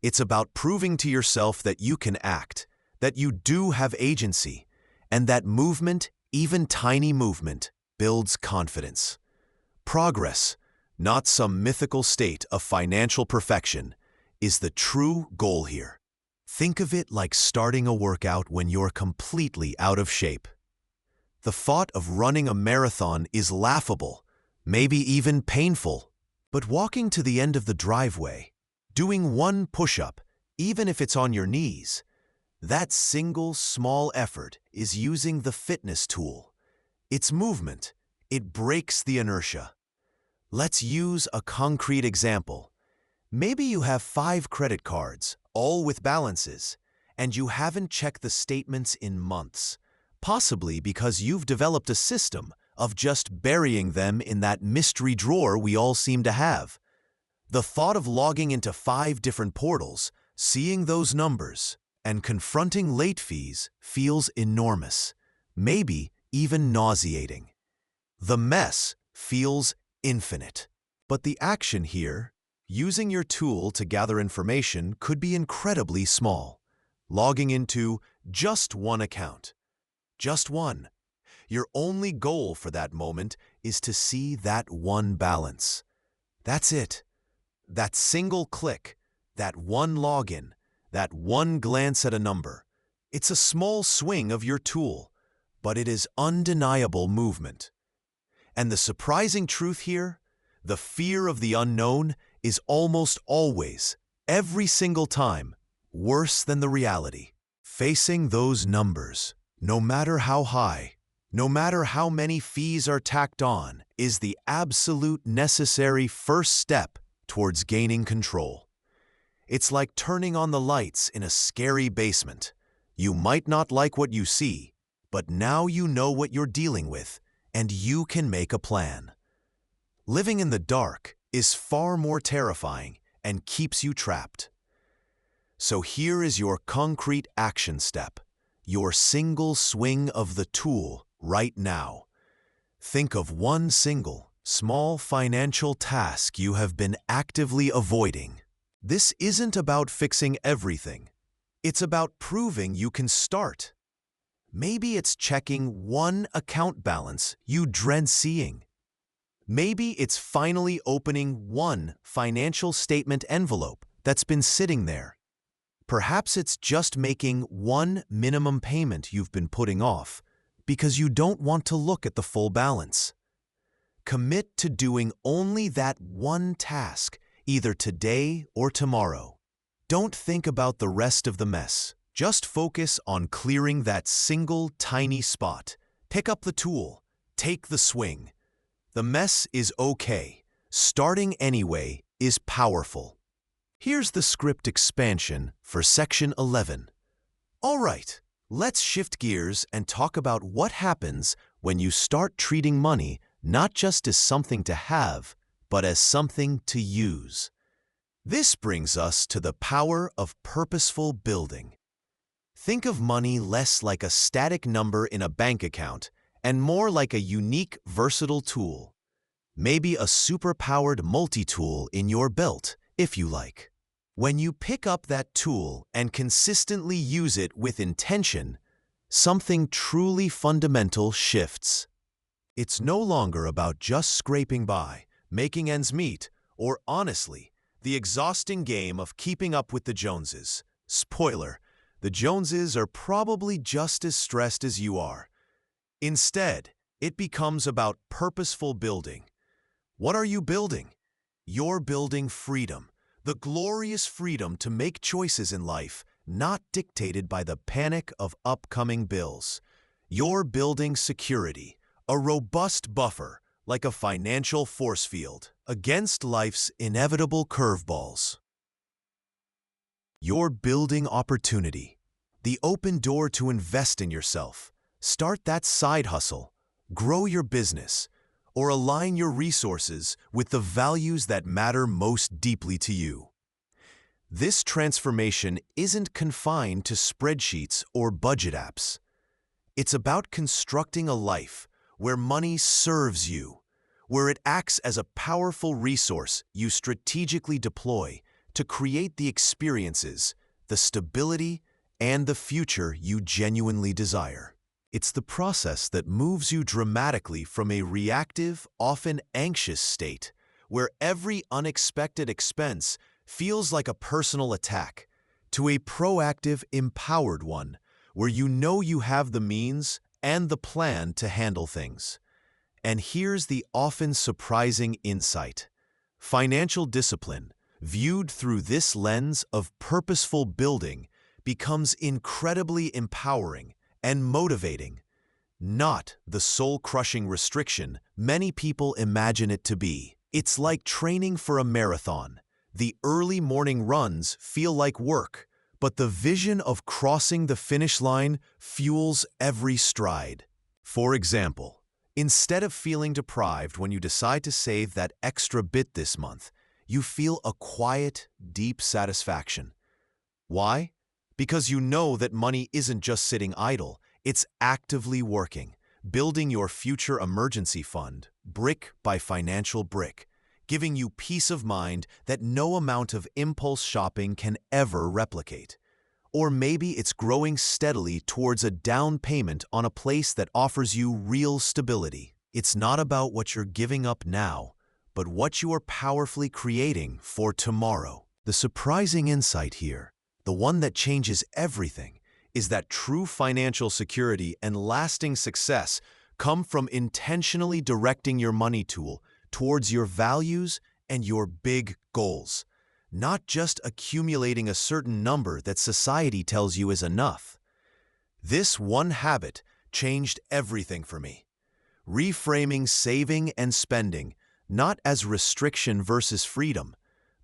It's about proving to yourself that you can act, that you do have agency, and that movement, even tiny movement, builds confidence. Progress, not some mythical state of financial perfection, is the true goal here. Think of it like starting a workout when you're completely out of shape. The thought of running a marathon is laughable, maybe even painful, but walking to the end of the driveway, doing one push-up, even if it's on your knees, that single small effort is using the fitness tool. It's movement. It breaks the inertia. Let's use a concrete example. Maybe you have 5 credit cards, all with balances, and you haven't checked the statements in months, possibly because you've developed a system of just burying them in that mystery drawer we all seem to have. The thought of logging into 5 different portals, seeing those numbers, and confronting late fees feels enormous, maybe even nauseating. The mess feels infinite. But the action here, using your tool to gather information, could be incredibly small. Logging into just one account. Just one. Your only goal for that moment is to see that one balance. That's it. That single click, that one login, that one glance at a number. It's a small swing of your tool, but it is undeniable movement. And the surprising truth here, the fear of the unknown is almost always, every single time, worse than the reality. Facing those numbers, no matter how high, no matter how many fees are tacked on, is the absolute necessary first step towards gaining control. It's like turning on the lights in a scary basement. You might not like what you see, but now you know what you're dealing with, and you can make a plan. Living in the dark is far more terrifying and keeps you trapped. So here is your concrete action step, your single swing of the tool right now. Think of one single, small financial task you have been actively avoiding. This isn't about fixing everything. It's about proving you can start. Maybe it's checking one account balance you dread seeing. Maybe it's finally opening one financial statement envelope that's been sitting there. Perhaps it's just making one minimum payment you've been putting off because you don't want to look at the full balance. Commit to doing only that one task, either today or tomorrow. Don't think about the rest of the mess. Just focus on clearing that single tiny spot. Pick up the tool. Take the swing. The mess is okay. Starting anyway is powerful. Here's the script expansion for Section 11. All right, let's shift gears and talk about what happens when you start treating money not just as something to have, but as something to use. This brings us to the power of purposeful building. Think of money less like a static number in a bank account and more like a unique, versatile tool. Maybe a super-powered multi-tool in your belt, if you like. When you pick up that tool and consistently use it with intention, something truly fundamental shifts. It's no longer about just scraping by, making ends meet, or honestly, the exhausting game of keeping up with the Joneses. Spoiler, the Joneses are probably just as stressed as you are. Instead, it becomes about purposeful building. What are you building? You're building freedom, the glorious freedom to make choices in life, not dictated by the panic of upcoming bills. You're building security, a robust buffer, like a financial force field, against life's inevitable curveballs. You're building opportunity, the open door to invest in yourself. Start that side hustle, grow your business, or align your resources with the values that matter most deeply to you. This transformation isn't confined to spreadsheets or budget apps. It's about constructing a life where money serves you, where it acts as a powerful resource you strategically deploy to create the experiences, the stability, and the future you genuinely desire. It's the process that moves you dramatically from a reactive, often anxious state, where every unexpected expense feels like a personal attack, to a proactive, empowered one, where you know you have the means and the plan to handle things. And here's the often surprising insight. Financial discipline, viewed through this lens of purposeful building, becomes incredibly empowering and motivating, not the soul-crushing restriction many people imagine it to be. It's like training for a marathon. The early morning runs feel like work, but the vision of crossing the finish line fuels every stride. For example, instead of feeling deprived when you decide to save that extra bit this month, you feel a quiet, deep satisfaction. Why? Because you know that money isn't just sitting idle, it's actively working, building your future emergency fund, brick by financial brick, giving you peace of mind that no amount of impulse shopping can ever replicate. Or maybe it's growing steadily towards a down payment on a place that offers you real stability. It's not about what you're giving up now, but what you are powerfully creating for tomorrow. The surprising insight here, the one that changes everything, is that true financial security and lasting success come from intentionally directing your money tool towards your values and your big goals, not just accumulating a certain number that society tells you is enough. This one habit changed everything for me. Reframing saving and spending not as restriction versus freedom,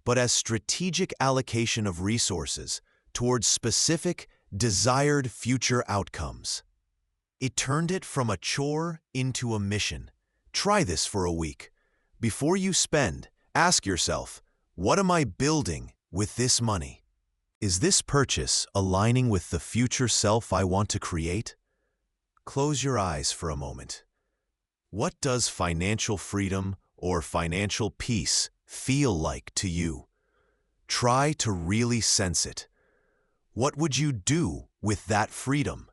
but as strategic allocation of resources towards specific, desired future outcomes. It turned it from a chore into a mission. Try this for a week. Before you spend, ask yourself, what am I building with this money? Is this purchase aligning with the future self I want to create? Close your eyes for a moment. What does financial freedom or financial peace feel like to you? Try to really sense it. What would you do with that freedom?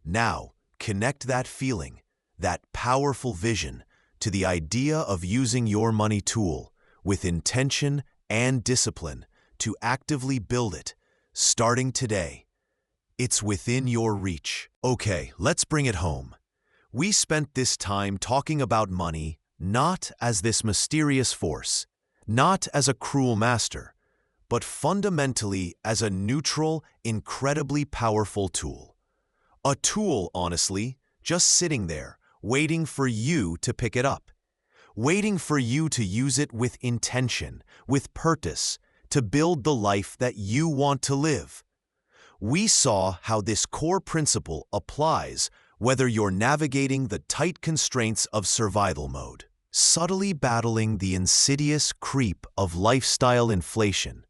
Now, connect that feeling, that powerful vision, to the idea of using your money tool with intention and discipline to actively build it, starting today. It's within your reach. Okay, let's bring it home. We spent this time talking about money not as this mysterious force, not as a cruel master, but fundamentally as a neutral, incredibly powerful tool. A tool, honestly, just sitting there, waiting for you to pick it up, waiting for you to use it with intention, with purpose, to build the life that you want to live. We saw how this core principle applies whether you're navigating the tight constraints of survival mode, subtly battling the insidious creep of lifestyle inflation,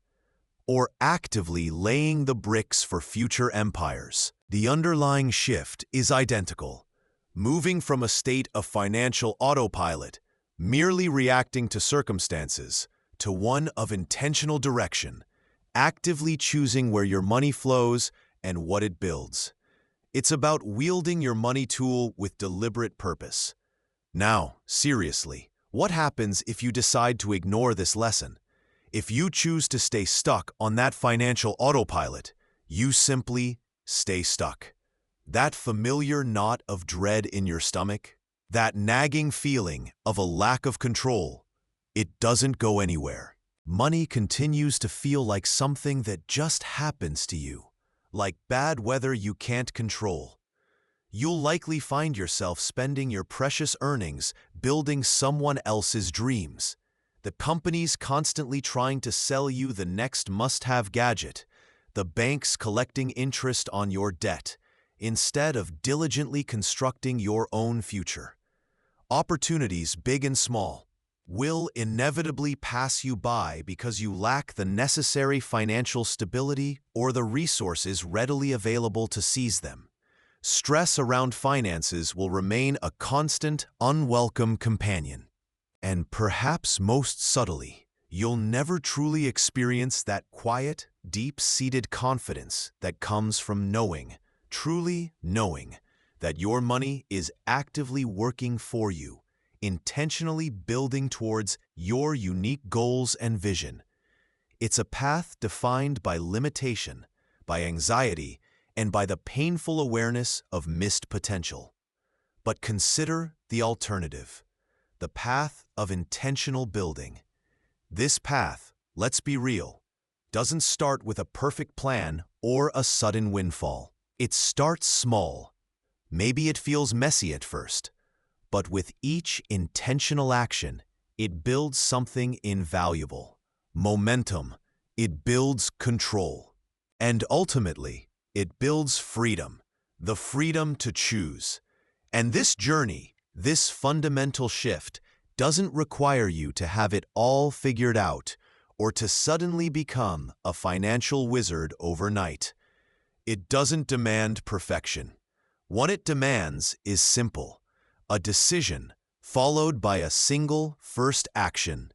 or actively laying the bricks for future empires. The underlying shift is identical, moving from a state of financial autopilot, merely reacting to circumstances, to one of intentional direction, actively choosing where your money flows and what it builds. It's about wielding your money tool with deliberate purpose. Now, seriously, What happens if you decide to ignore this lesson? If you choose to stay stuck on that financial autopilot, you simply stay stuck. That familiar knot of dread in your stomach, that nagging feeling of a lack of control, it doesn't go anywhere. Money continues to feel like something that just happens to you, like bad weather you can't control. You'll likely find yourself spending your precious earnings building someone else's dreams. The company's constantly trying to sell you the next must-have gadget, the banks collecting interest on your debt, instead of diligently constructing your own future. Opportunities, big and small, will inevitably pass you by because you lack the necessary financial stability or the resources readily available to seize them. Stress around finances will remain a constant, unwelcome companion. And perhaps most subtly, you'll never truly experience that quiet, deep-seated confidence that comes from knowing, truly knowing, that your money is actively working for you, intentionally building towards your unique goals and vision. It's a path defined by limitation, by anxiety, and by the painful awareness of missed potential. But consider the alternative, the path of intentional building. This path, let's be real, doesn't start with a perfect plan or a sudden windfall. It starts small. Maybe it feels messy at first, but with each intentional action, it builds something invaluable. Momentum. It builds control. And ultimately, it builds freedom, the freedom to choose. And this journey, this fundamental shift, doesn't require you to have it all figured out or to suddenly become a financial wizard overnight. It doesn't demand perfection. What it demands is simple, a decision followed by a single first action.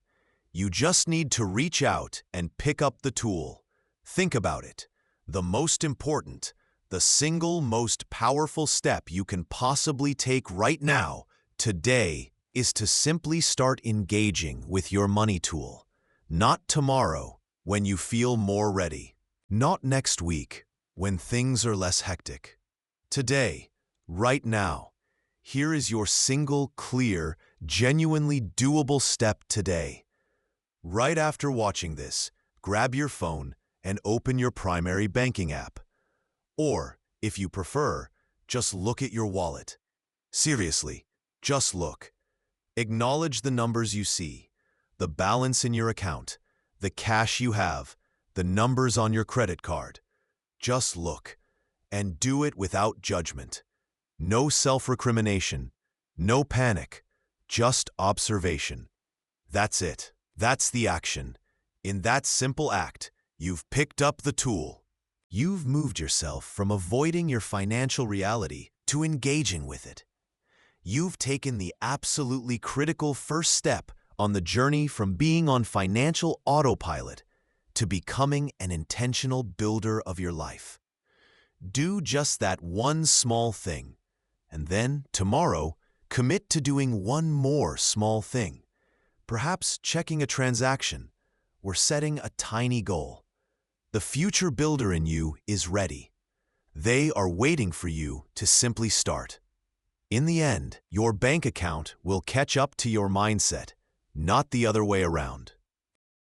You just need to reach out and pick up the tool. Think about it. The most important, the single most powerful step you can possibly take right now, today, is to simply start engaging with your money tool. Not tomorrow, when you feel more ready. Not next week, when things are less hectic. Today, right now, here is your single, clear, genuinely doable step today. Right after watching this, grab your phone and open your primary banking app. Or, if you prefer, just look at your wallet. Seriously, just look. Acknowledge the numbers you see, the balance in your account, the cash you have, the numbers on your credit card. Just look, and do it without judgment. No self-recrimination, no panic, just observation. That's it. That's the action. In that simple act, you've picked up the tool. You've moved yourself from avoiding your financial reality to engaging with it. You've taken the absolutely critical first step on the journey from being on financial autopilot to becoming an intentional builder of your life. Do just that one small thing, and then, tomorrow, commit to doing one more small thing. Perhaps checking a transaction or setting a tiny goal. The future builder in you is ready. They are waiting for you to simply start. In the end, your bank account will catch up to your mindset, not the other way around.